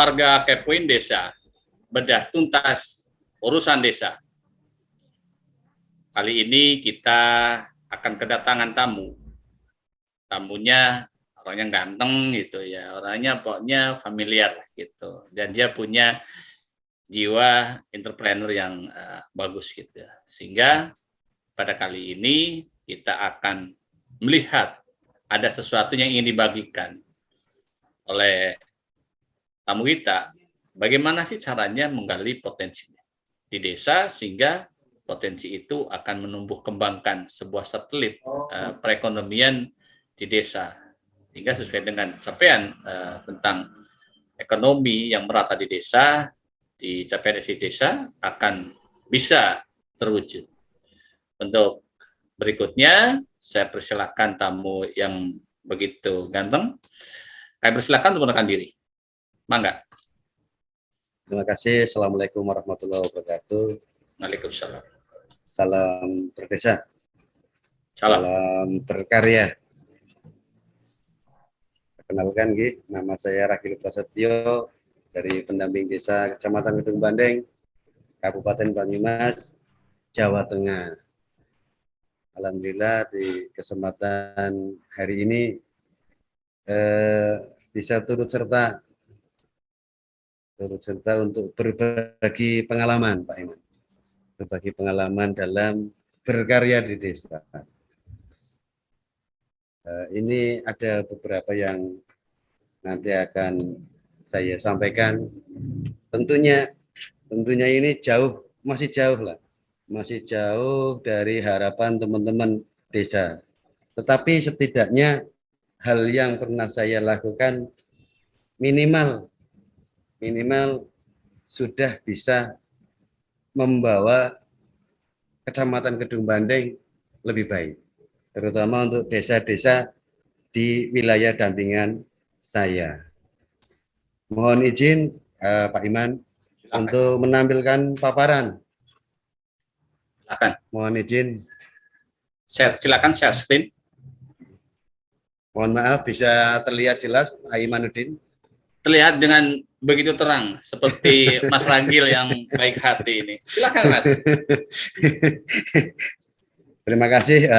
warga kepoin desa, bedah tuntas urusan desa. Kali ini kita akan kedatangan tamu. Tamunya orangnya ganteng gitu ya, orangnya pokoknya familiar gitu. Dan dia punya jiwa entrepreneur yang bagus gitu ya. Sehingga pada kali ini kita akan melihat ada sesuatu yang ingin dibagikan oleh tamu kita. Bagaimana sih caranya menggali potensinya di desa sehingga potensi itu akan menumbuh kembangkan sebuah satelit perekonomian di desa hingga sesuai dengan capaian tentang ekonomi yang merata di desa, di capaian di desa akan bisa terwujud. Untuk berikutnya saya persilakan tamu yang begitu ganteng. Saya persilakan untuk menekan diri. Mangga. Terima kasih. Assalamualaikum warahmatullahi wabarakatuh. Waalaikumsalam. Salam berdesa. Salam. Salam berkarya. Perkenalkan, nama saya Ragil Prasetyo dari pendamping desa Kecamatan Kedung Bandeng, Kabupaten Banyumas, Jawa Tengah. Alhamdulillah di kesempatan hari ini bisa turut serta untuk berbagi pengalaman, Pak Iman. Berbagi pengalaman dalam berkarya di desa. Ini ada beberapa yang nanti akan saya sampaikan. Tentunya ini masih jauh dari harapan teman-teman desa. Tetapi setidaknya hal yang pernah saya lakukan minimal sudah bisa membawa Kecamatan Kedung Bandeng lebih baik, terutama untuk desa-desa di wilayah dampingan saya. Mohon izin Pak Iman untuk menampilkan paparan. Silakan. Mohon izin. Silakan share screen. Mohon maaf, bisa terlihat jelas Pak Imanuddin? Terlihat dengan begitu terang seperti Mas Ragil yang baik hati ini. Silakan Mas. Terima kasih.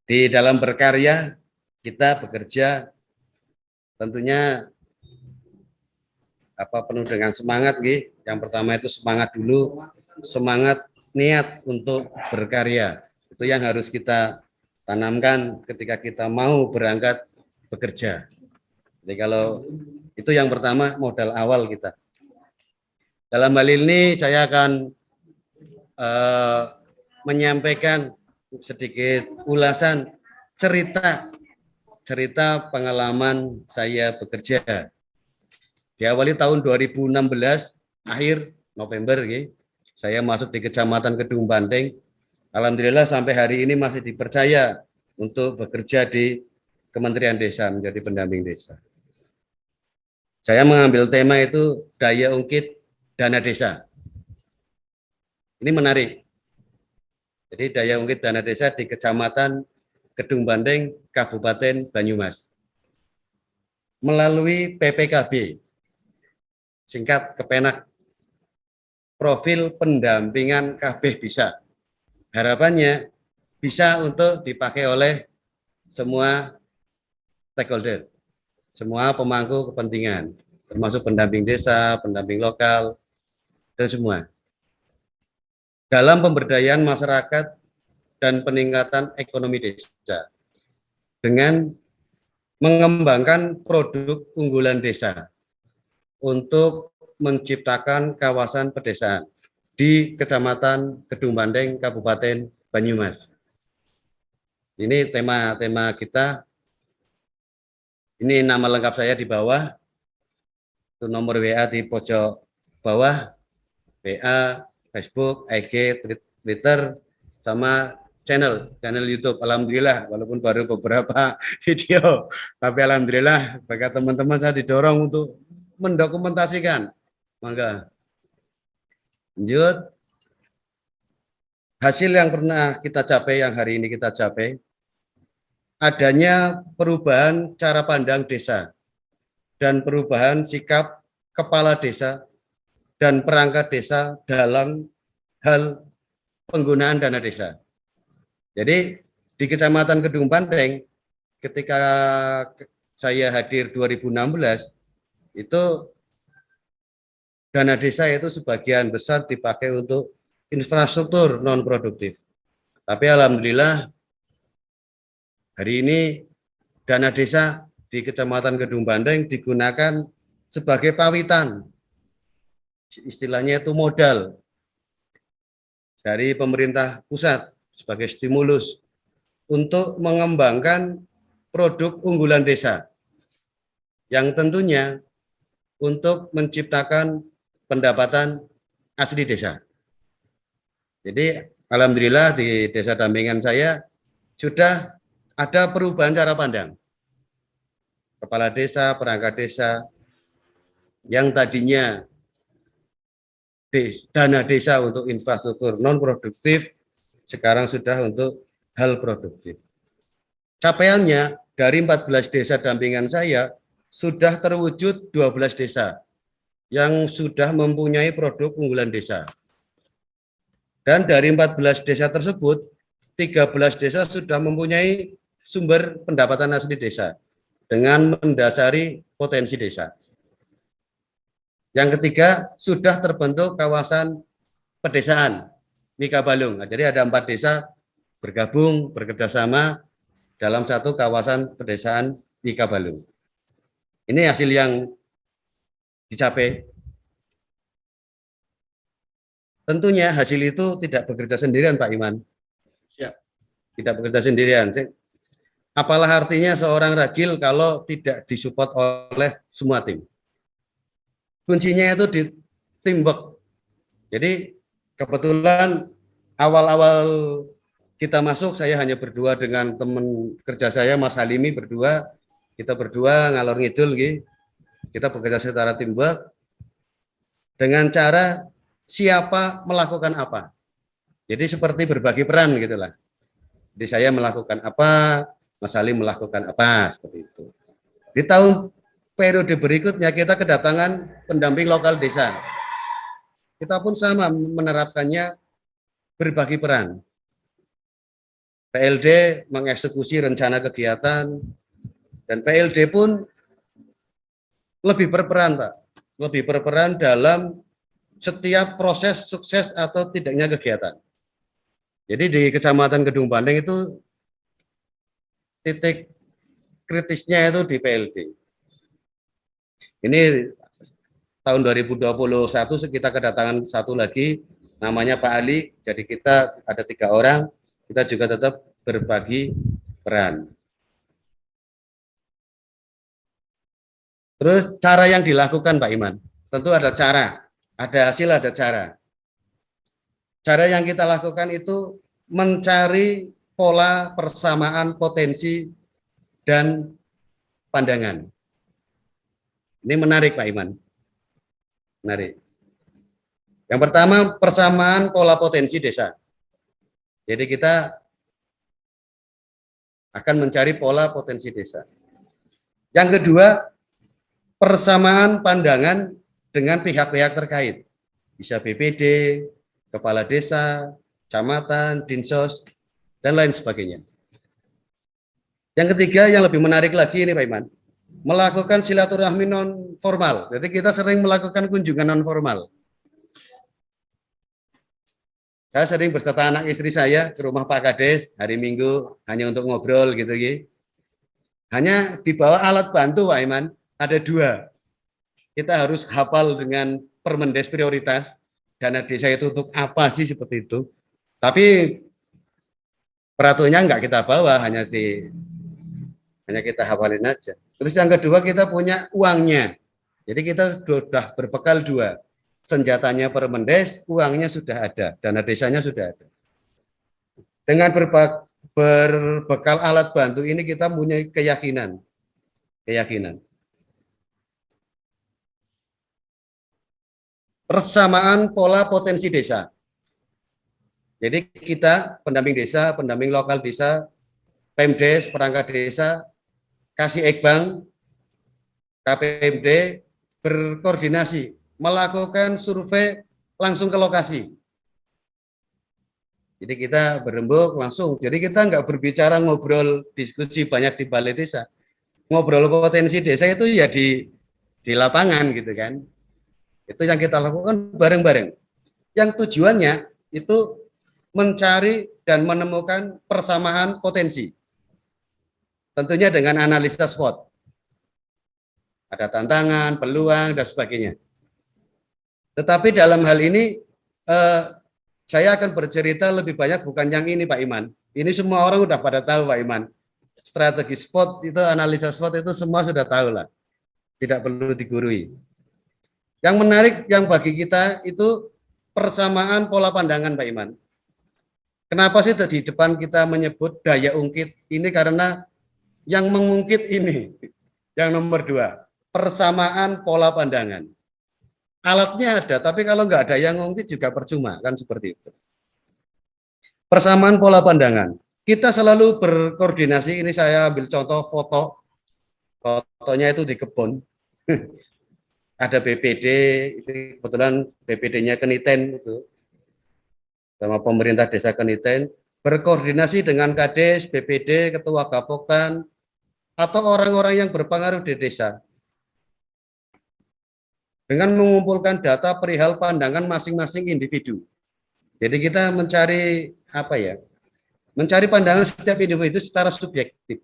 Di dalam berkarya kita bekerja tentunya penuh dengan semangat, Yang pertama itu semangat dulu, semangat niat untuk berkarya. Itu yang harus kita tanamkan ketika kita mau berangkat bekerja. Jadi kalau itu yang pertama, modal awal kita. Dalam hal ini saya akan menyampaikan sedikit ulasan cerita pengalaman saya bekerja. Diawali tahun 2016 akhir November, saya masuk di Kecamatan Kedung Bandeng. Alhamdulillah sampai hari ini masih dipercaya untuk bekerja di Kementerian Desa menjadi pendamping desa. Saya mengambil tema itu daya ungkit dana desa. Ini menarik. Jadi daya ungkit dana desa di Kecamatan Kedung Bandeng, Kabupaten Banyumas. Melalui PPKB, singkat Kepenak, profil pendampingan KB bisa. Harapannya bisa untuk dipakai oleh semua stakeholder, semua pemangku kepentingan, termasuk pendamping desa, pendamping lokal, dan semua. Dalam pemberdayaan masyarakat dan peningkatan ekonomi desa dengan mengembangkan produk unggulan desa untuk menciptakan kawasan pedesaan di Kecamatan Kedung Bandeng, Kabupaten Banyumas. Ini tema kita. Ini nama lengkap saya di bawah. Itu nomor WA di pojok bawah. WA, Facebook, IG, Twitter, sama channel YouTube. Alhamdulillah, walaupun baru beberapa video, tapi alhamdulillah bagi teman-teman saya didorong untuk mendokumentasikan. Mangga. Lanjut. Hasil yang pernah kita capai, yang hari ini kita capai, adanya perubahan cara pandang desa dan perubahan sikap kepala desa dan perangkat desa dalam hal penggunaan dana desa. Jadi di Kecamatan Kedung Banteng ketika saya hadir 2016 itu dana desa itu sebagian besar dipakai untuk infrastruktur non produktif. Tapi alhamdulillah hari ini dana desa di Kecamatan Kedung Banteng digunakan sebagai pawitan, istilahnya itu modal dari pemerintah pusat sebagai stimulus untuk mengembangkan produk unggulan desa yang tentunya untuk menciptakan pendapatan asli desa. Jadi alhamdulillah di desa dampingan saya sudah ada perubahan cara pandang. Kepala desa, perangkat desa yang tadinya dana desa untuk infrastruktur non produktif sekarang sudah untuk hal produktif. Capaiannya dari 14 desa dampingan saya sudah terwujud 12 desa yang sudah mempunyai produk unggulan desa. Dan dari 14 desa tersebut 13 desa sudah mempunyai sumber pendapatan asli desa dengan mendasari potensi desa. Yang ketiga, sudah terbentuk kawasan pedesaan Mika Balung. Nah, jadi ada 4 desa bergabung, bekerja sama dalam satu kawasan pedesaan Mika Balung. Ini hasil yang dicapai. Tentunya hasil itu tidak bekerja sendirian, Pak Iman. Siap. Tidak bekerja sendirian. Apalah artinya seorang ragil kalau tidak disupport oleh semua tim. Kuncinya itu di teamwork. Jadi kebetulan awal-awal kita masuk saya hanya berdua dengan teman kerja saya Mas Halimi berdua. Kita berdua ngalor ngidul gitu. Kita bekerja secara teamwork dengan cara siapa melakukan apa. Jadi seperti berbagi peran gitulah. Jadi saya melakukan apa, Mas Halim melakukan apa, seperti itu. Di tahun periode berikutnya kita kedatangan pendamping lokal desa. Kita pun sama menerapkannya berbagi peran. PLD mengeksekusi rencana kegiatan dan PLD pun lebih berperan, Pak. Lebih berperan dalam setiap proses sukses atau tidaknya kegiatan. Jadi di Kecamatan Kedung Banteng itu titik kritisnya itu di PLD. Ini tahun 2021 kita kedatangan satu lagi, namanya Pak Ali. Jadi kita ada 3 orang, kita juga tetap berbagi peran. Terus cara yang dilakukan Pak Iman, tentu ada cara, ada hasil, ada cara. Cara yang kita lakukan itu mencari pola persamaan potensi dan pandangan. Ini menarik Pak Iman. Menarik. Yang pertama persamaan pola potensi desa. Jadi kita akan mencari pola potensi desa. Yang kedua persamaan pandangan dengan pihak-pihak terkait. Bisa BPD, kepala desa, kecamatan, dinsos, dan lain sebagainya. Yang ketiga yang lebih menarik lagi ini Pak Iman, melakukan silaturahmi non formal. Jadi kita sering melakukan kunjungan non formal. Saya sering berserta anak istri saya ke rumah Pak Kades hari Minggu hanya untuk ngobrol gitu. Hanya dibawa alat bantu Pak Iman, ada 2. Kita harus hafal dengan Permendes prioritas, dana desa itu untuk apa sih seperti itu. Tapi peraturannya enggak kita bawa, hanya kita hafalin aja. Terus yang kedua kita punya uangnya. Jadi kita sudah berbekal 2. Senjatanya Permendes, uangnya sudah ada, dana desanya sudah ada. Dengan berbekal alat bantu ini kita punya keyakinan. Persamaan pola potensi desa. Jadi kita pendamping desa, pendamping lokal desa, Pemdes, perangkat desa, kasih ekbang, KPMD berkoordinasi melakukan survei langsung ke lokasi. Jadi kita berembuk langsung. Jadi kita nggak berbicara ngobrol diskusi banyak di balai desa. Ngobrol potensi desa itu ya di lapangan gitu kan. Itu yang kita lakukan bareng-bareng. Yang tujuannya itu mencari dan menemukan persamaan potensi. Tentunya dengan analisa SWOT. Ada tantangan, peluang, dan sebagainya. Tetapi dalam hal ini, saya akan bercerita lebih banyak bukan yang ini Pak Iman. Ini semua orang udah pada tahu Pak Iman. Strategi SWOT itu, analisa SWOT itu semua sudah tahu lah. Tidak perlu digurui. Yang menarik yang bagi kita itu persamaan pola pandangan Pak Iman. Kenapa sih di depan kita menyebut daya ungkit? Ini karena yang mengungkit ini, yang nomor 2, persamaan pola pandangan. Alatnya ada, tapi kalau nggak ada yang ngungkit juga percuma, kan seperti itu. Persamaan pola pandangan. Kita selalu berkoordinasi, ini saya ambil contoh fotonya itu di kebun. Ada BPD, kebetulan BPD-nya Keniten, itu, sama pemerintah desa Keniten, berkoordinasi dengan Kades, BPD, Ketua Gapoktan, atau orang-orang yang berpengaruh di desa, dengan mengumpulkan data perihal pandangan masing-masing individu. Jadi kita mencari apa ya? Mencari pandangan setiap individu secara subjektif.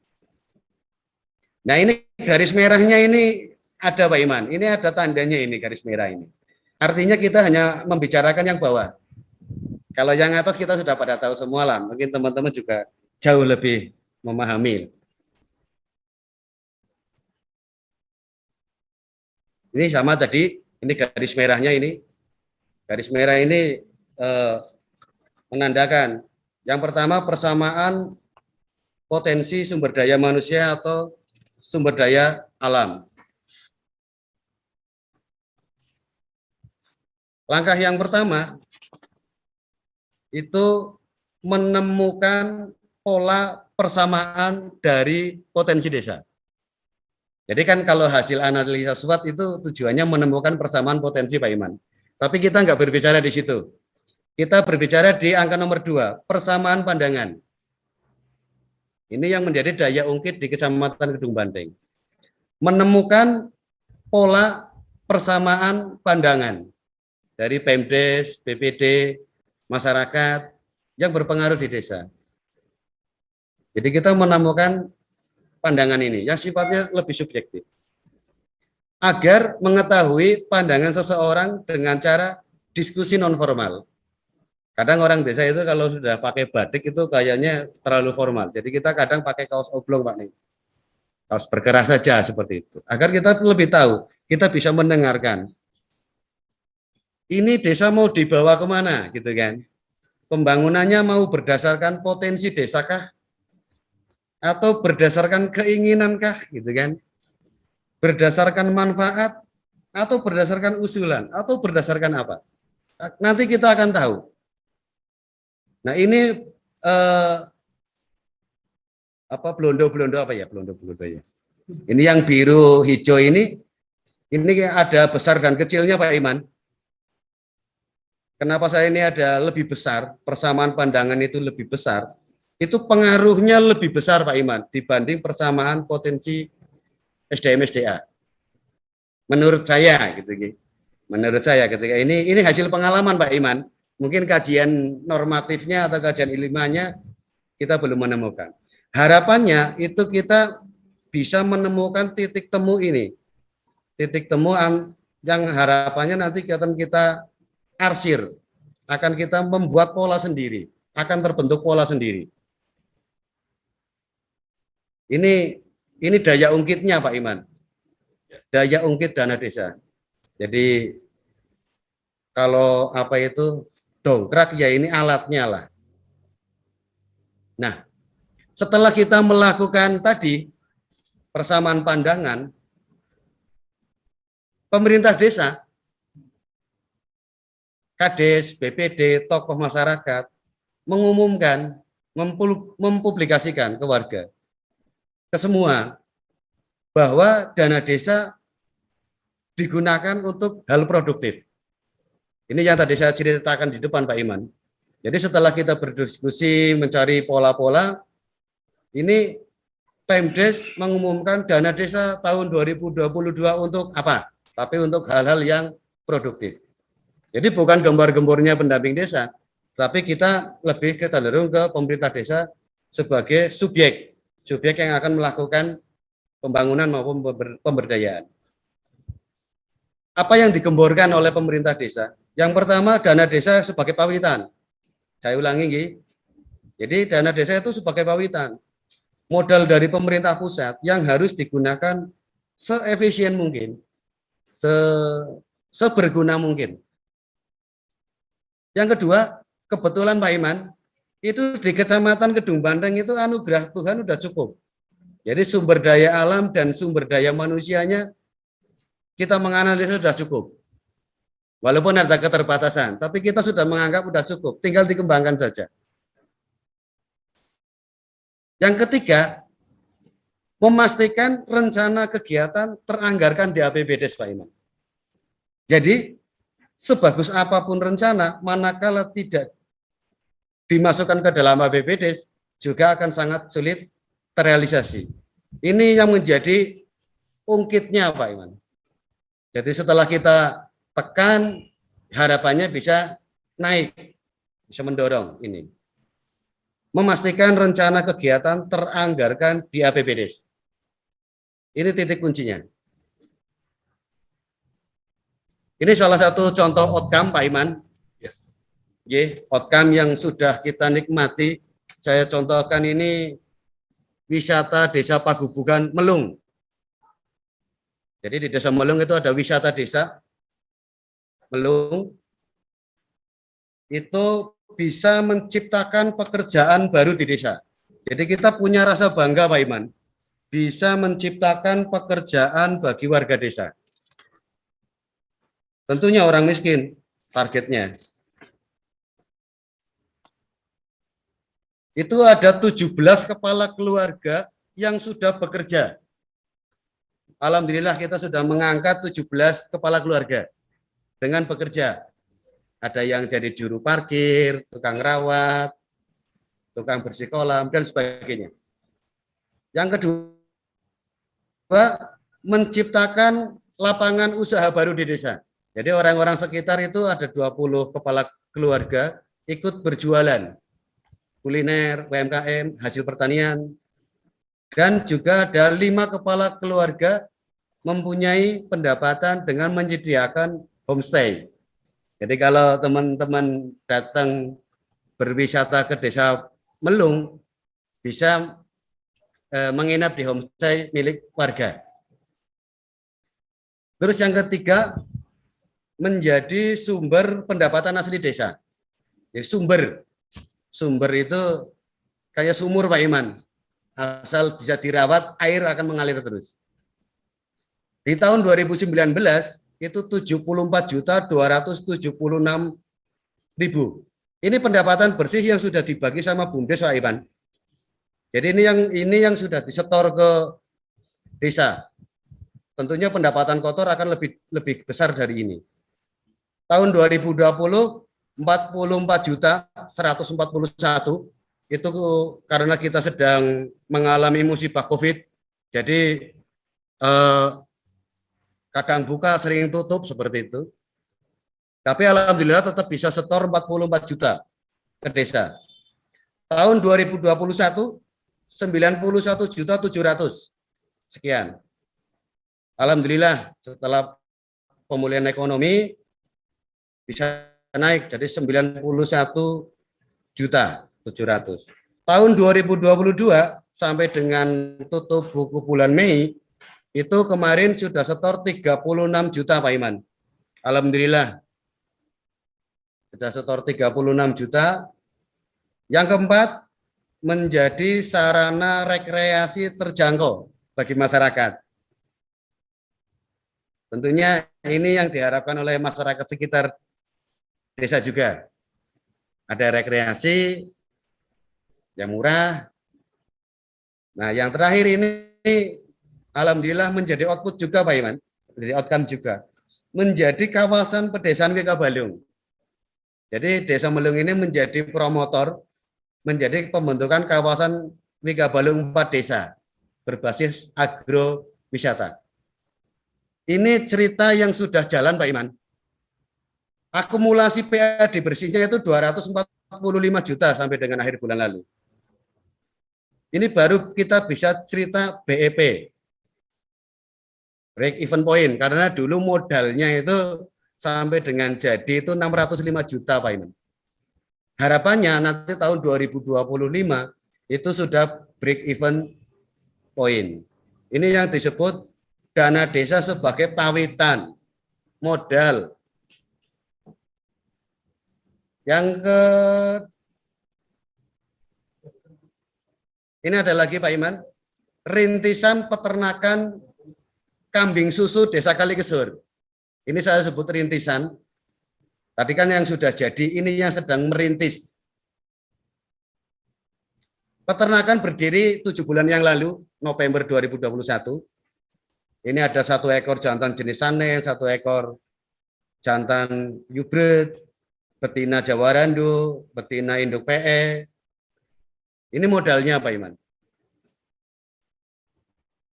Nah ini garis merahnya ini ada Pak Iman. Ini ada tandanya ini garis merah ini. Artinya kita hanya membicarakan yang bawah. Kalau yang atas kita sudah pada tahu semua lah. Mungkin teman-teman juga jauh lebih memahami. Ini sama tadi, ini garis merahnya ini. Garis merah ini menandakan yang pertama persamaan potensi sumber daya manusia atau sumber daya alam. Langkah yang pertama itu menemukan pola persamaan dari potensi desa. Jadi kan kalau hasil analisa SWOT itu tujuannya menemukan persamaan potensi Pak Iman. Tapi kita nggak berbicara di situ. Kita berbicara di angka nomor 2, persamaan pandangan. Ini yang menjadi daya ungkit di Kecamatan Kedung Banteng. Menemukan pola persamaan pandangan dari Pemdes, BPD, masyarakat yang berpengaruh di desa. Jadi kita menemukan pandangan ini yang sifatnya lebih subjektif. Agar mengetahui pandangan seseorang dengan cara diskusi nonformal. Kadang orang desa itu kalau sudah pakai batik itu kayaknya terlalu formal. Jadi kita kadang pakai kaos oblong Pak nih. Kaos berkerah saja seperti itu. Agar kita lebih tahu, kita bisa mendengarkan. Ini desa mau dibawa kemana gitu kan. Pembangunannya mau berdasarkan potensi desakah? Atau berdasarkan keinginankah gitu kan, berdasarkan manfaat atau berdasarkan usulan atau berdasarkan apa, nanti kita akan tahu. Nah ini blondo apa ya, blondo ya, ini yang biru hijau ini ada besar dan kecilnya Pak Iman. Kenapa saya ini ada lebih besar, persamaan pandangan itu lebih besar, itu pengaruhnya lebih besar Pak Iman dibanding persamaan potensi SDM SDA. Menurut saya gitu. Menurut saya ketika ini hasil pengalaman Pak Iman. Mungkin kajian normatifnya atau kajian ilmiahnya kita belum menemukan. Harapannya itu kita bisa menemukan titik temu ini. Titik temu yang harapannya nanti akan kita arsir, akan kita membuat pola sendiri, akan terbentuk pola sendiri. Ini daya ungkitnya Pak Iman. Daya ungkit dana desa. Jadi kalau apa itu dongkrak ya ini alatnya lah. Nah, setelah kita melakukan tadi persamaan pandangan, pemerintah desa, Kades, BPD, tokoh masyarakat mengumumkan, mempublikasikan ke warga, ke semua, bahwa dana desa digunakan untuk hal produktif. Ini yang tadi saya ceritakan di depan Pak Iman. Jadi setelah kita berdiskusi mencari pola-pola, ini Pemdes mengumumkan dana desa tahun 2022 untuk apa? Tapi untuk hal-hal yang produktif. Jadi bukan gembar-gembornya pendamping desa, tapi kita lebih cenderung ke pemerintah desa sebagai subjek yang akan melakukan pembangunan maupun pemberdayaan. Apa yang digemborkan oleh pemerintah desa? Yang pertama, dana desa sebagai pawitan. Saya ulangi, jadi dana desa itu sebagai pawitan. Modal dari pemerintah pusat yang harus digunakan seefisien mungkin, seberguna mungkin. Yang kedua, kebetulan Pak Iman, itu di Kecamatan Kedung Banteng itu anugerah Tuhan sudah cukup. Jadi sumber daya alam dan sumber daya manusianya kita menganalisa sudah cukup. Walaupun ada keterbatasan, tapi kita sudah menganggap sudah cukup, tinggal dikembangkan saja. Yang ketiga, memastikan rencana kegiatan teranggarkan di APBDes, Pak Iman. Jadi, sebagus apapun rencana, manakala tidak dimasukkan ke dalam APBDes, juga akan sangat sulit terrealisasi. Ini yang menjadi ungkitnya, Pak Iman. Jadi setelah kita tekan, harapannya bisa naik, bisa mendorong ini. Memastikan rencana kegiatan teranggarkan di APBDes. Ini titik kuncinya. Ini salah satu contoh outcome, Pak Iman. Outcome yang sudah kita nikmati. Saya contohkan ini wisata Desa Pagubugan Melung. Jadi di Desa Melung itu ada wisata desa Melung. Itu bisa menciptakan pekerjaan baru di desa. Jadi kita punya rasa bangga, Pak Iman, bisa menciptakan pekerjaan bagi warga desa. Tentunya orang miskin targetnya. Itu ada 17 kepala keluarga yang sudah bekerja. Alhamdulillah kita sudah mengangkat 17 kepala keluarga dengan bekerja. Ada yang jadi juru parkir, tukang rawat, tukang bersih kolam, dan sebagainya. Yang kedua, menciptakan lapangan usaha baru di desa. Jadi orang-orang sekitar itu ada 20 kepala keluarga ikut berjualan. Kuliner, UMKM, hasil pertanian. Dan juga ada 5 kepala keluarga mempunyai pendapatan dengan menyediakan homestay. Jadi kalau teman-teman datang berwisata ke Desa Melung, bisa menginap di homestay milik warga. Terus yang ketiga, menjadi sumber pendapatan asli desa. Jadi sumber itu kayak sumur, Pak Iman. Asal bisa dirawat, air akan mengalir terus. Di tahun 2019, itu 74.276.000. Ini pendapatan bersih yang sudah dibagi sama BUMDes, Pak Iman. Jadi ini yang sudah disetor ke desa. Tentunya pendapatan kotor akan lebih besar dari ini. Tahun 2020 44.141 itu karena kita sedang mengalami musibah COVID. Jadi kadang buka, sering tutup seperti itu. Tapi alhamdulillah tetap bisa setor 44 juta ke desa. Tahun 2021 91.700.000 sekian. Alhamdulillah setelah pemulihan ekonomi bisa naik jadi 91.700.000. Tahun 2022 sampai dengan tutup buku bulan Mei itu kemarin sudah setor 36 juta, Pak Iman. Alhamdulillah. Sudah setor 36 juta. Yang keempat, menjadi sarana rekreasi terjangkau bagi masyarakat. Tentunya ini yang diharapkan oleh masyarakat sekitar desa juga. Ada rekreasi yang murah. Nah, yang terakhir ini alhamdulillah menjadi output juga, Pak Iman, menjadi outcome juga. menjadi kawasan pedesaan Wika Balung. Jadi Desa Melung ini menjadi promotor, menjadi pembentukan kawasan Wika Balung 4 desa berbasis agrowisata. Ini cerita yang sudah jalan Pak Iman. Akumulasi PAD bersihnya itu 245 juta sampai dengan akhir bulan lalu. Ini baru kita bisa cerita BEP, break even point, karena dulu modalnya itu sampai dengan jadi itu 605 juta Pak Iman. Harapannya nanti tahun 2025 itu sudah break even point. Ini yang disebut dana desa sebagai pawitan modal. Yang ini ada lagi Pak Iman, rintisan peternakan kambing susu Desa Kalikesur. Ini saya sebut rintisan. Tadi kan yang sudah jadi, ini yang sedang merintis. Peternakan berdiri 7 bulan yang lalu, November 2021. Ini ada 1 ekor jantan jenis Sanen, 1 ekor jantan hybrid, betina Jawa Randu, betina induk PE. Ini modalnya Pak Iman.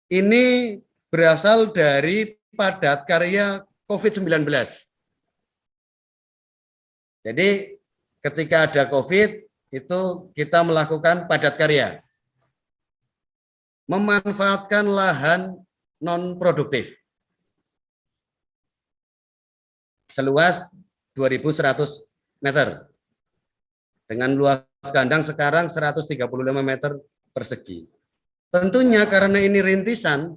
Ini berasal dari padat karya COVID-19. Jadi ketika ada COVID, itu kita melakukan padat karya. Memanfaatkan lahan non-produktif. Seluas 2.100 meter. Dengan luas kandang sekarang 135 meter persegi. Tentunya karena ini rintisan,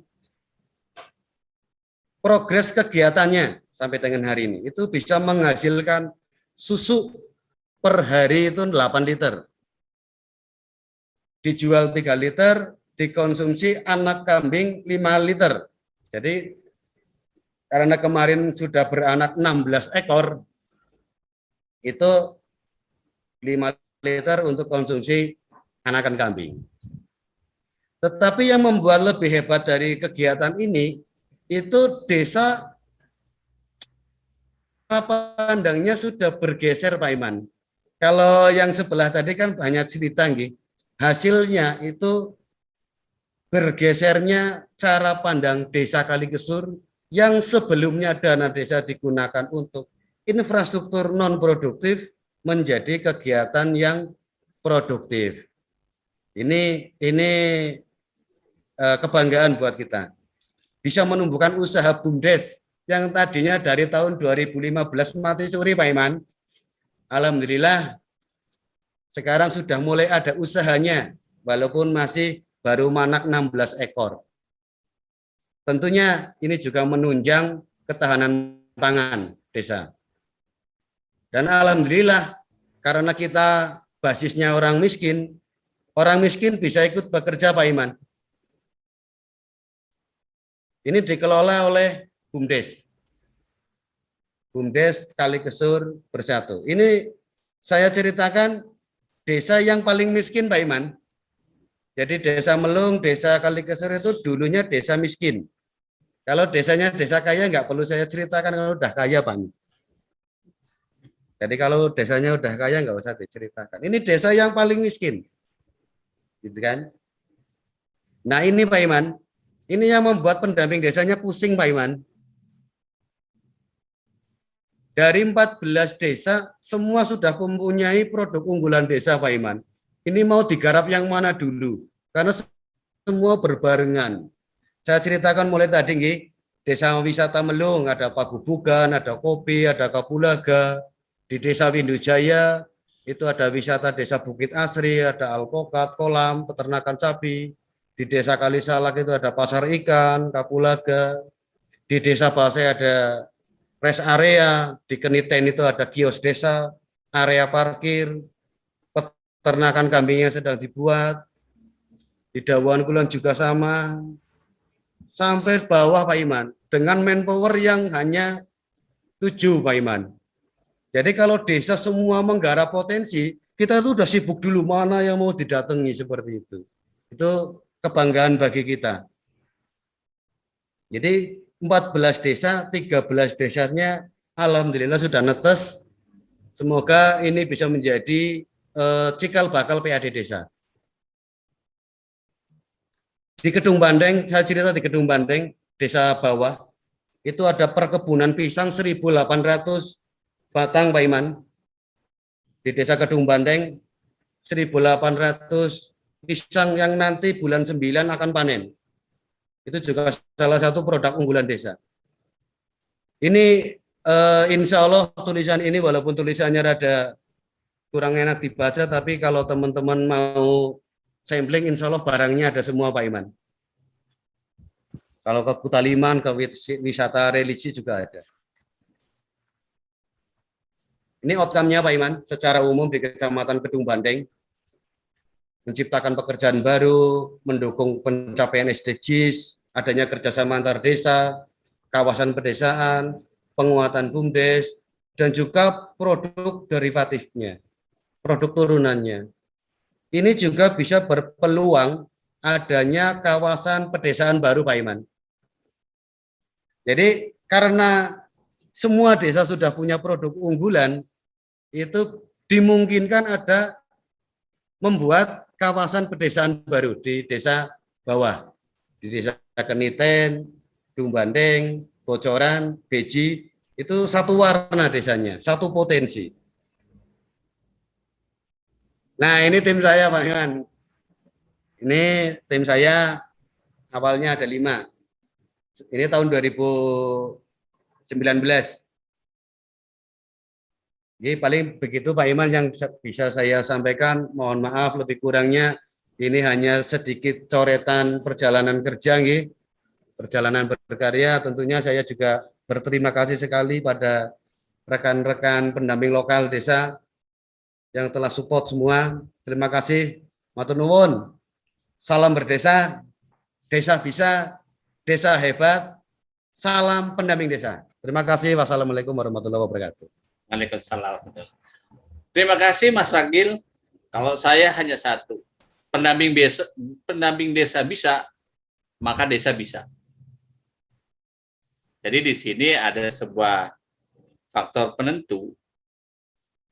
progres kegiatannya sampai dengan hari ini itu bisa menghasilkan susu per hari itu 8 liter. Dijual 3 liter, dikonsumsi anak kambing 5 liter. Jadi karena kemarin sudah beranak 16 ekor, itu 5 liter untuk konsumsi anakan kambing. Tetapi yang membuat lebih hebat dari kegiatan ini, itu desa pandangnya sudah bergeser Pak Iman. Kalau yang sebelah tadi kan banyak cerita, hasilnya itu bergesernya cara pandang Desa Kalikesur yang sebelumnya dana desa digunakan untuk infrastruktur non-produktif menjadi kegiatan yang produktif. Ini kebanggaan buat kita. Bisa menumbuhkan usaha BUMDes yang tadinya dari tahun 2015 mati suri Pak Iman. Alhamdulillah sekarang sudah mulai ada usahanya walaupun masih baru manak 16 ekor. Tentunya ini juga menunjang ketahanan pangan desa. Dan alhamdulillah karena kita basisnya orang miskin bisa ikut bekerja Pak Iman. Ini dikelola oleh BUMDes. BUMDes Kalikesur Bersatu. Ini saya ceritakan desa yang paling miskin Pak Iman. Jadi Desa Melung, Desa Kalikesur itu dulunya desa miskin. Kalau desanya desa kaya nggak perlu saya ceritakan, kalau udah kaya Pak. Jadi kalau desanya udah kaya nggak usah diceritakan. Ini desa yang paling miskin, gitu kan? Nah ini Pak Iman, ini yang membuat pendamping desanya pusing Pak Iman. Dari 14 desa, semua sudah mempunyai produk unggulan desa Pak Iman. Ini mau digarap yang mana dulu? Karena semua berbarengan. Saya ceritakan mulai tadi, Desa Wisata Melung, ada Pagubugan, ada Kopi, ada Kapulaga. Di Desa Windujaya, itu ada wisata Desa Bukit Asri, ada alpokat, kolam, peternakan sapi. Di Desa Kalisalak itu ada pasar ikan, Kapulaga. Di Desa Basai ada rest area, di Keniten itu ada kios desa, area parkir, peternakan kambing yang sedang dibuat. Di Dawan Kulon juga sama. Sampai bawah Pak Iman, dengan manpower yang hanya 7 Pak Iman. Jadi kalau desa semua menggarap potensi, kita itu udah sibuk dulu mana yang mau didatangi seperti itu. Itu kebanggaan bagi kita. Jadi 14 desa, 13 desanya alhamdulillah sudah netes. Semoga ini bisa menjadi cikal bakal PAD desa. Di Kedung Bandeng, saya cerita di Kedung Bandeng, desa bawah, itu ada perkebunan pisang 1.800 batang, Pak Iman. Di desa Kedung Bandeng, 1.800 pisang yang nanti bulan 9 akan panen. Itu juga salah satu produk unggulan desa. Ini insya Allah tulisan ini walaupun tulisannya rada kurang enak dibaca, tapi kalau teman-teman mau sampling, insya Allah barangnya ada semua, Pak Iman. Kalau ke Kutaliman, ke wisata religi juga ada. Ini outcome-nya, Pak Iman, secara umum di Kecamatan Kedung Bandeng, menciptakan pekerjaan baru, mendukung pencapaian SDGs, adanya kerjasama antar desa, kawasan pedesaan, penguatan BUMDes, dan juga produk derivatifnya, produk turunannya. Ini juga bisa berpeluang adanya kawasan pedesaan baru, Pak Iman. Jadi karena semua desa sudah punya produk unggulan, itu dimungkinkan ada membuat kawasan pedesaan baru di desa bawah, di desa Keniten, Kedung Bandeng, Bocoran, Beji, itu satu warna desanya, satu potensi. Nah, ini tim saya, Pak Iman. Ini tim saya awalnya ada 5. Ini tahun 2019. Jadi paling begitu Pak Iman yang bisa saya sampaikan. Mohon maaf lebih kurangnya, ini hanya sedikit coretan perjalanan kerja, perjalanan berkarya. Tentunya saya juga berterima kasih sekali pada rekan-rekan pendamping lokal desa yang telah support semua. Terima kasih. Matur nuwun. Salam berdesa, desa bisa, desa hebat, salam pendamping desa. Terima kasih. Wassalamualaikum warahmatullahi wabarakatuh. Waalaikumsalam. Terima kasih Mas Ragil. Kalau saya hanya satu, pendamping desa bisa, maka desa bisa. Jadi di sini ada sebuah faktor penentu.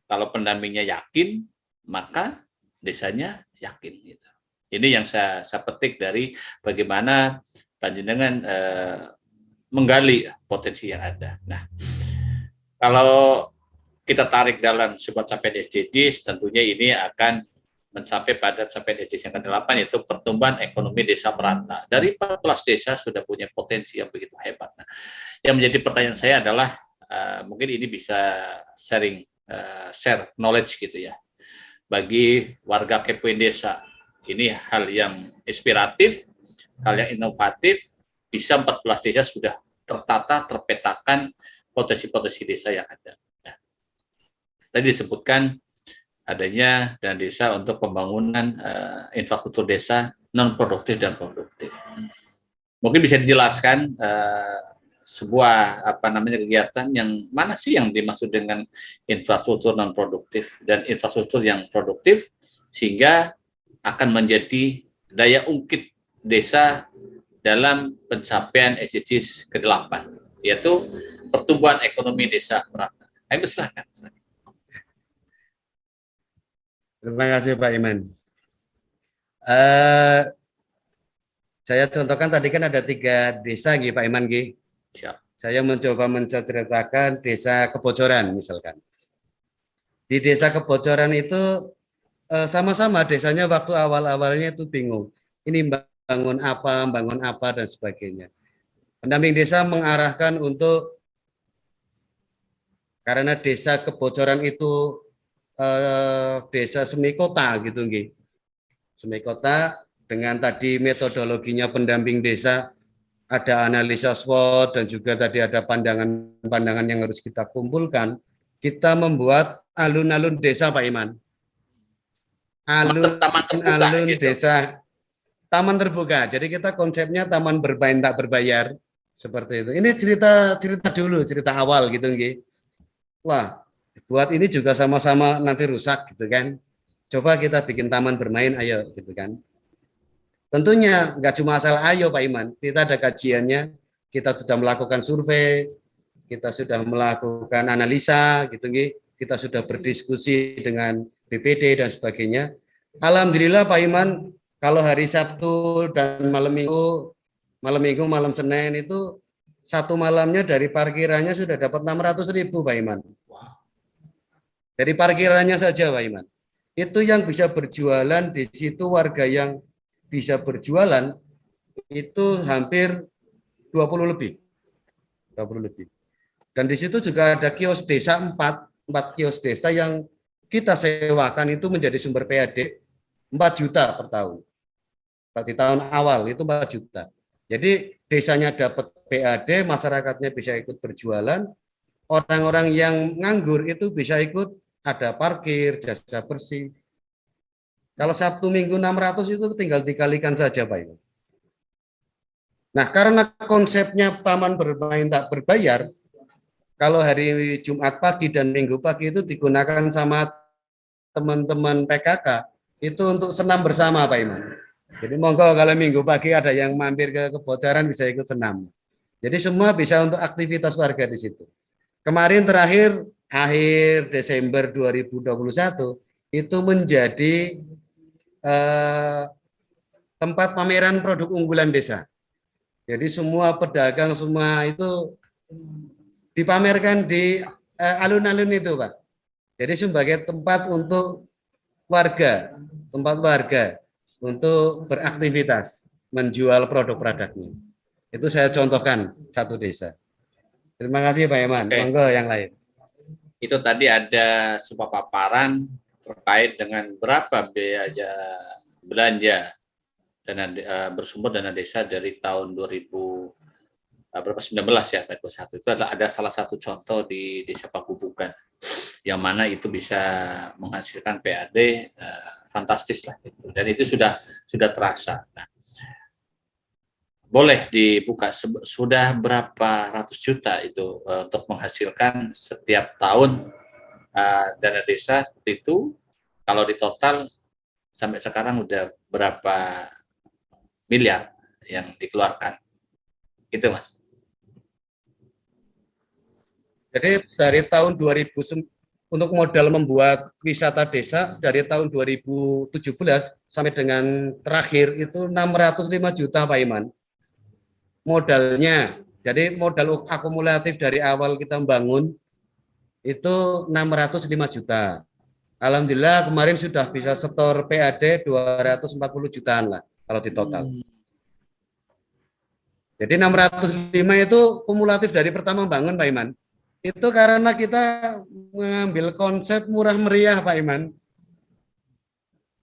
Kalau pendampingnya yakin, maka desanya yakin. Gitu. Ini yang saya petik dari bagaimana panjenengan menggali potensi yang ada. Nah, kalau kita tarik dalam sebuah capaian SDGs, tentunya ini akan mencapai pada capaian SDGs yang ke-8, yaitu pertumbuhan ekonomi desa merata. Dari 14 desa sudah punya potensi yang begitu hebat. Nah, yang menjadi pertanyaan saya adalah, mungkin ini bisa share knowledge gitu ya, bagi warga Kepoin Desa. Ini hal yang inspiratif, hal yang inovatif, bisa 14 desa sudah tertata, terpetakan potensi-potensi desa yang ada. Nah, tadi disebutkan adanya dana desa untuk pembangunan infrastruktur desa non-produktif dan produktif. Mungkin bisa dijelaskan sebuah kegiatan yang mana sih yang dimaksud dengan infrastruktur non-produktif dan infrastruktur yang produktif, sehingga akan menjadi daya ungkit desa dalam pencapaian SDGs ke-8, yaitu pertumbuhan ekonomi desa merata. Ayo silakan. Terima kasih Pak Iman. Saya contohkan tadi kan ada 3 desa, Pak Iman. Siap. Saya mencoba menceritakan desa Kebocoran misalkan. Di desa Kebocoran itu sama-sama desanya waktu awal-awalnya itu bingung. Ini bangun apa dan sebagainya. Pendamping desa mengarahkan untuk, karena desa Kebocoran itu desa semikota gitu, semikota, dengan tadi metodologinya pendamping desa, ada analisa SWOT dan juga tadi ada pandangan-pandangan yang harus kita kumpulkan. Kita membuat alun-alun desa, Pak Iman. Alun-alun gitu. Desa, taman terbuka. Jadi kita konsepnya taman bermain tak berbayar, seperti itu. Ini cerita dulu, cerita awal gitu, Wah, buat ini juga sama-sama nanti rusak gitu kan. Coba kita bikin taman bermain, ayo gitu kan. Tentunya nggak cuma asal ayo Pak Iman, kita ada kajiannya, kita sudah melakukan survei, kita sudah melakukan analisa, gitu, kita sudah berdiskusi dengan BPD dan sebagainya. Alhamdulillah Pak Iman, kalau hari Sabtu dan malam Minggu, malam Senin itu satu malamnya dari parkirannya sudah dapat 600.000 Pak Iman. Dari parkirannya saja Pak Iman. Itu yang bisa berjualan di situ, warga yang bisa berjualan itu hampir 20 lebih. 20 lebih. Dan di situ juga ada kios desa 4 kios desa yang kita sewakan itu menjadi sumber PAD 4 juta per tahun. Di tahun awal itu 4 juta. Jadi desanya dapat PAD, masyarakatnya bisa ikut berjualan, orang-orang yang nganggur itu bisa ikut ada parkir, jasa bersih. Kalau Sabtu Minggu 600 itu tinggal dikalikan saja Pak Ibu. Nah, karena konsepnya taman bermain tak berbayar, kalau hari Jumat pagi dan Minggu pagi itu digunakan sama teman-teman PKK itu untuk senam bersama Pak Iman. Jadi monggo kalau Minggu pagi ada yang mampir ke Kebocoran bisa ikut senam. Jadi semua bisa untuk aktivitas warga di situ. Kemarin terakhir akhir Desember 2021 itu menjadi tempat pameran produk unggulan desa. Jadi semua pedagang semua itu dipamerkan di alun-alun itu, Pak. Jadi sebagai tempat untuk tempat warga untuk beraktivitas, menjual produk-produknya. Itu saya contohkan satu desa. Terima kasih Pak Iman. Monggo yang lain. Itu tadi ada sebuah paparan terkait dengan berapa biaya belanja dana bersumber dana desa dari tahun 2019 ya, 21. Itu adalah ada salah satu contoh di Desa Pagubukan yang mana itu bisa menghasilkan PAD fantastis lah gitu. Dan itu sudah terasa. Nah, boleh dibuka sudah berapa ratus juta itu untuk menghasilkan setiap tahun dana desa seperti itu. Kalau di total sampai sekarang udah berapa miliar yang dikeluarkan. Itu Mas. Jadi dari tahun 2000 untuk modal membuat wisata desa dari tahun 2017 sampai dengan terakhir itu 605 juta Pak Iman. Modalnya. Jadi modal akumulatif dari awal kita membangun itu 605 juta. Alhamdulillah kemarin sudah bisa setor PAD 240 jutaan lah kalau di total. Jadi 605 itu kumulatif dari pertama bangun Pak Iman. Itu karena kita mengambil konsep murah meriah Pak Iman.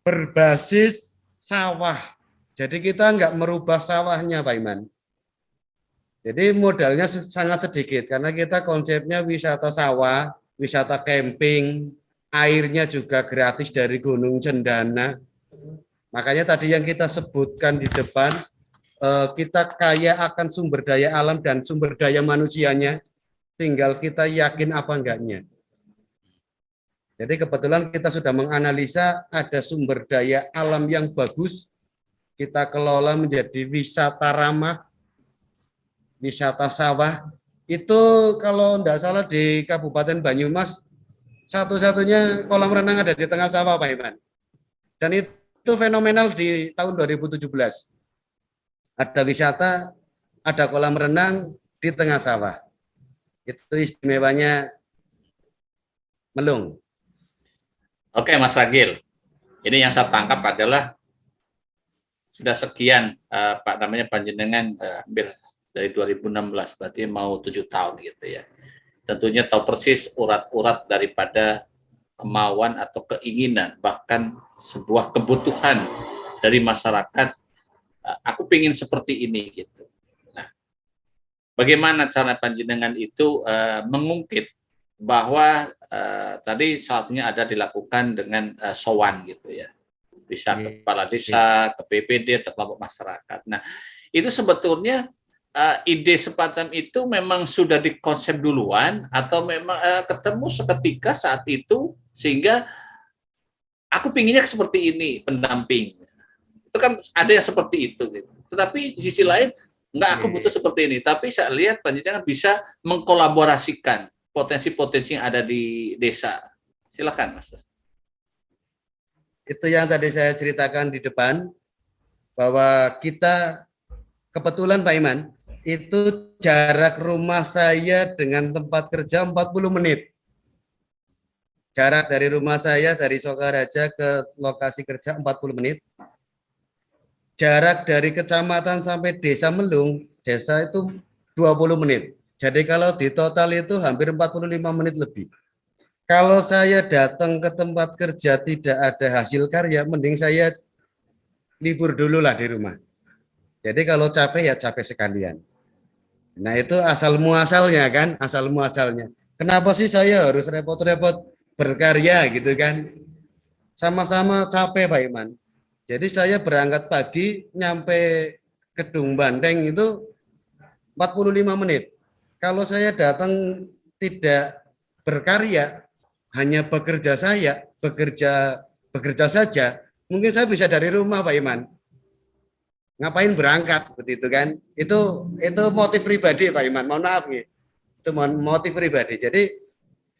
Berbasis sawah. Jadi kita enggak merubah sawahnya Pak Iman. Jadi modalnya sangat sedikit karena kita konsepnya wisata sawah, wisata camping, airnya juga gratis dari Gunung Cendana. Makanya tadi yang kita sebutkan di depan, kita kaya akan sumber daya alam dan sumber daya manusianya, tinggal kita yakin apa enggaknya. Jadi kebetulan kita sudah menganalisa ada sumber daya alam yang bagus, kita kelola menjadi wisata ramah, wisata sawah. Itu kalau enggak salah di Kabupaten Banyumas, satu-satunya kolam renang ada di tengah sawah Pak Iman. Dan itu fenomenal di tahun 2017. Ada wisata, ada kolam renang di tengah sawah. Itu istimewanya Melung. Oke Mas Ragil, ini yang saya tangkap adalah sudah sekian Pak namanya panjenengan ambil dari 2016, berarti mau 7 tahun gitu ya. Tentunya tahu persis urat-urat daripada kemauan atau keinginan, bahkan sebuah kebutuhan dari masyarakat. Aku ingin seperti ini gitu. Nah, bagaimana cara panjenengan itu mengungkit bahwa tadi salah satunya ada dilakukan dengan sowan gitu ya, bisa ke kepala desa, ke BPD, atau kelompok masyarakat. Nah, itu sebetulnya ide semacam itu memang sudah dikonsep duluan atau memang ketemu seketika saat itu sehingga aku pinginnya seperti ini pendamping. Itu kan ada yang seperti itu gitu. Tetapi di sisi lain Enggak, aku butuh seperti ini. Tapi saya lihat panjenengan bisa mengkolaborasikan potensi-potensi yang ada di desa. Silakan, Mas. Itu yang tadi saya ceritakan di depan, bahwa kita kebetulan Pak Iman, itu jarak rumah saya dengan tempat kerja 40 menit. Jarak dari rumah saya dari Sokaraja ke lokasi kerja 40 menit. Jarak dari kecamatan sampai desa Melung, desa itu 20 menit. Jadi kalau di total itu hampir 45 menit lebih. Kalau saya datang ke tempat kerja tidak ada hasil karya, mending saya libur dulu lah di rumah. Jadi kalau capek ya capek sekalian. Nah itu asal muasalnya kan, asal muasalnya. Kenapa sih saya harus repot-repot berkarya gitu kan? Sama-sama capek Pak Iman. Jadi saya berangkat pagi, nyampe Kedung Banteng itu 45 menit. Kalau saya datang tidak berkarya, hanya bekerja saja, mungkin saya bisa dari rumah Pak Iman. Ngapain berangkat begitu kan? Itu motif pribadi Pak Iman. Mohon maaf nih. Itu motif pribadi. Jadi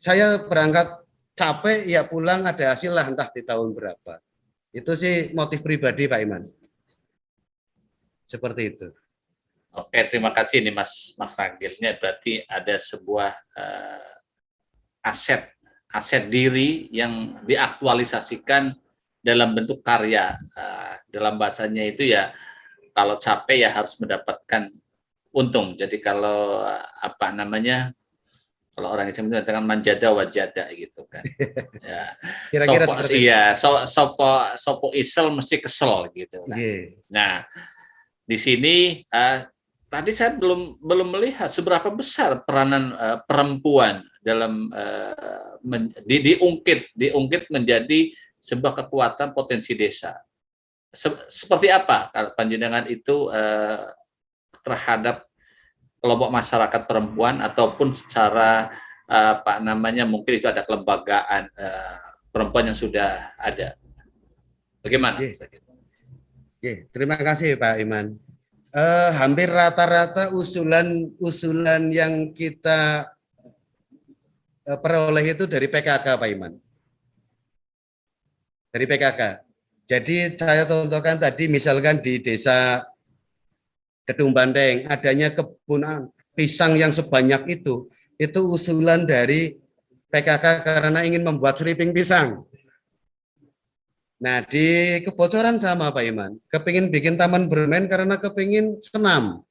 saya berangkat capek ya pulang ada hasil lah entah di tahun berapa. Itu sih motif pribadi Pak Iman. Seperti itu. Oke, terima kasih nih Mas Ragilnya. Berarti ada sebuah aset diri yang diaktualisasikan dalam bentuk karya. Dalam bahasanya itu ya, kalau capek ya harus mendapatkan untung. Jadi kalau apa namanya, kalau orang Islam mengatakan manjada wajada gitu kan. Ya. Kira-kira sopo, seperti iya, sopo isel mesti kesel gitu. Nah, di sini tadi saya belum melihat seberapa besar peranan perempuan dalam diungkit menjadi sebuah kekuatan potensi desa. Seperti apa kalau panjenengan itu terhadap kelompok masyarakat perempuan ataupun secara apa namanya, mungkin itu ada kelembagaan perempuan yang sudah ada. Bagaimana? Terima kasih Pak Iman. Hampir rata-rata usulan yang kita peroleh itu dari PKK Pak Iman. Dari PKK. Jadi saya contohkan tadi misalkan di desa Kedung Banteng adanya kebun pisang yang sebanyak itu usulan dari PKK karena ingin membuat seriping pisang. Nah di Kebocoran sama Pak Iman, kepingin bikin taman bermain karena kepingin senam.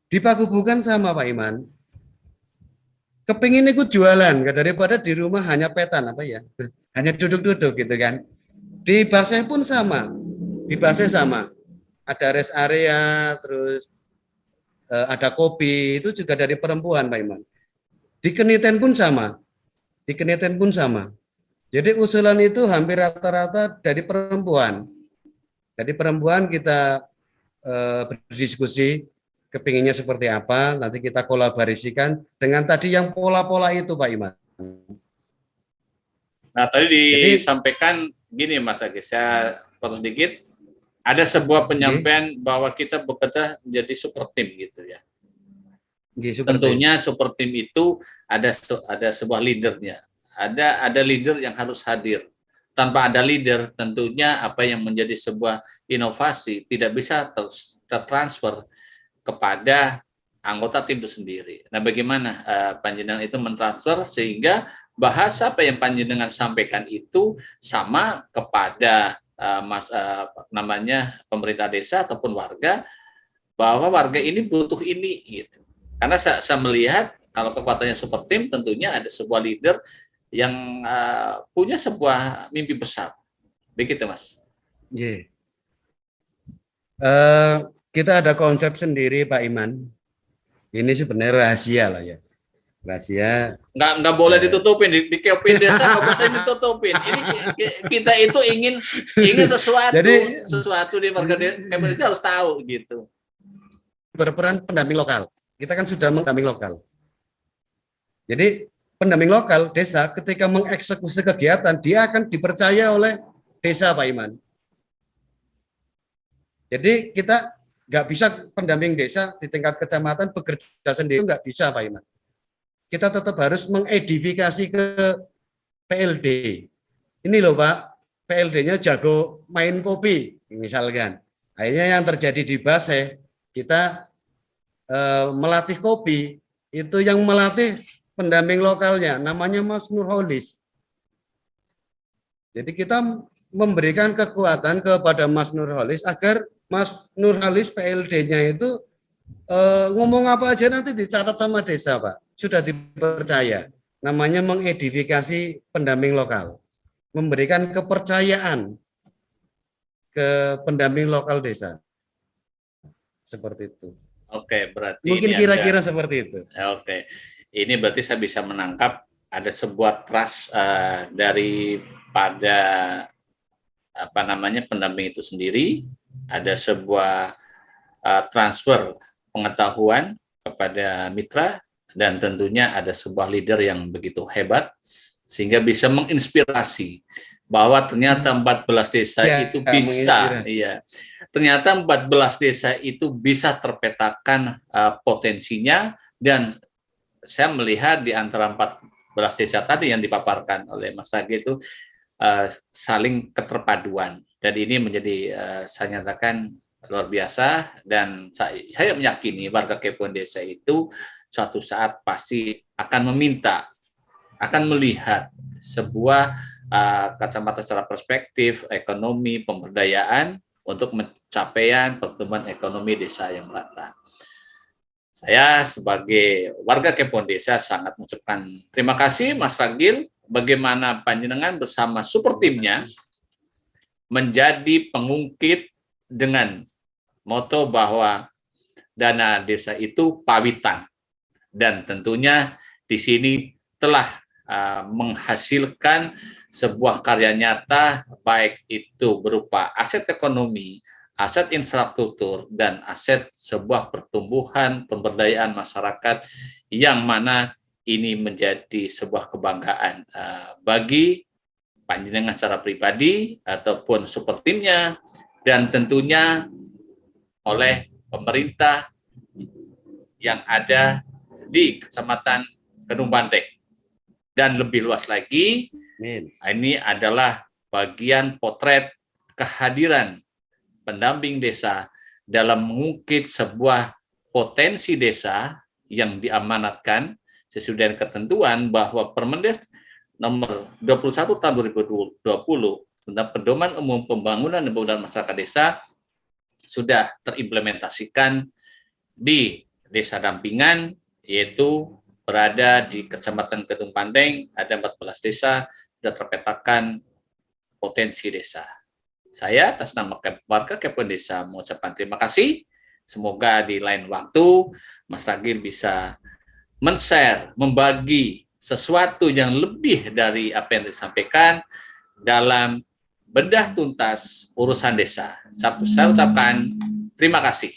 Di Pakubukan sama Pak Iman, kepingin ikut jualan daripada di rumah hanya petan apa ya, hanya duduk-duduk gitu kan. Di Baseh pun sama, di Baseh sama. Ada rest area, terus ada kopi, itu juga dari perempuan Pak Iman. Di Keniten pun sama, di Keniten pun sama. Jadi usulan itu hampir rata-rata dari perempuan. Dari perempuan kita berdiskusi, kepinginnya seperti apa, nanti kita kolaborasikan dengan tadi yang pola-pola itu Pak Iman. Nah tadi disampaikan gini Mas Agis, saya potong sedikit, ada sebuah penyampaian bahwa kita bekerja menjadi super tim gitu ya. Tentunya super tim itu ada sebuah leadernya, ada leader yang harus hadir. Tanpa ada leader, tentunya apa yang menjadi sebuah inovasi tidak bisa tertransfer kepada anggota tim itu sendiri. Nah, bagaimana panjenengan itu mentransfer sehingga bahasa apa yang panjenengan sampaikan itu sama kepada namanya pemerintah desa ataupun warga, bahwa warga ini butuh ini gitu. Karena saya melihat kalau kekuatannya super tim, tentunya ada sebuah leader yang punya sebuah mimpi besar. Begitu Mas. Kita ada konsep sendiri Pak Iman. Ini sebenarnya rahasia lah ya. Rahasia. Nggak boleh ditutupin, di Kepin desa nggak boleh ditutupin. Ini kita itu ingin sesuatu, jadi, sesuatu di warga Kepin desa harus tahu gitu. Berperan pendamping lokal. Kita kan sudah mendamping lokal. Jadi pendamping lokal desa ketika mengeksekusi kegiatan dia akan dipercaya oleh desa Pak Iman. Jadi kita nggak bisa pendamping desa di tingkat kecamatan bekerja sendiri, nggak bisa Pak Iman. Kita tetap harus mengedifikasi ke PLD. Ini loh Pak, PLD-nya jago main kopi misalkan. Akhirnya yang terjadi di Baseh, kita melatih kopi, itu yang melatih pendamping lokalnya, namanya Mas Nurholis. Jadi kita memberikan kekuatan kepada Mas Nurholis agar Mas Nurholis PLD-nya itu ngomong apa aja nanti dicatat sama desa Pak. Sudah dipercaya. Namanya mengedifikasi pendamping lokal. Memberikan kepercayaan ke pendamping lokal desa. Seperti itu. Oke, berarti mungkin ini kira-kira seperti itu. Oke, ini berarti saya bisa menangkap ada sebuah trust daripada apa namanya pendamping itu sendiri, ada sebuah transfer pengetahuan kepada mitra, dan tentunya ada sebuah leader yang begitu hebat sehingga bisa menginspirasi bahwa ternyata 14 desa itu bisa, iya. Ternyata 14 desa itu bisa terpetakan potensinya, dan saya melihat di antara 14 desa tadi yang dipaparkan oleh Mas Ragi itu saling keterpaduan, dan ini menjadi saya nyatakan luar biasa, dan saya meyakini warga Kepon Desa itu suatu saat pasti akan meminta, akan melihat sebuah kacamata secara perspektif ekonomi pemberdayaan untuk pencapaian pertumbuhan ekonomi desa yang merata. Saya sebagai warga Kepon Desa sangat mengucapkan terima kasih Mas Ragil, bagaimana panjenengan bersama super timnya menjadi pengungkit dengan moto bahwa dana desa itu pawitan, dan tentunya di sini telah menghasilkan sebuah karya nyata, baik itu berupa aset ekonomi, aset infrastruktur, dan aset sebuah pertumbuhan pemberdayaan masyarakat, yang mana ini menjadi sebuah kebanggaan bagi panjenengan secara pribadi ataupun super timnya, dan tentunya oleh pemerintah yang ada di Kecamatan Kedung Banteng. Dan lebih luas lagi, ini adalah bagian potret kehadiran pendamping desa dalam mengungkit sebuah potensi desa yang diamanatkan sesuai dengan ketentuan bahwa Permendes nomor 21 tahun 2020 tentang Pedoman Umum Pembangunan dan Pemberdayaan Masyarakat Desa sudah terimplementasikan di desa dampingan, yaitu berada di Kecamatan Kedung Banteng, ada 14 desa sudah terpetakan potensi desa. Saya atas nama warga Kepon Desa mengucapkan terima kasih. Semoga di lain waktu Mas Ragil bisa men-share, membagi sesuatu yang lebih dari apa yang disampaikan dalam bedah tuntas urusan desa. Saya ucapkan terima kasih.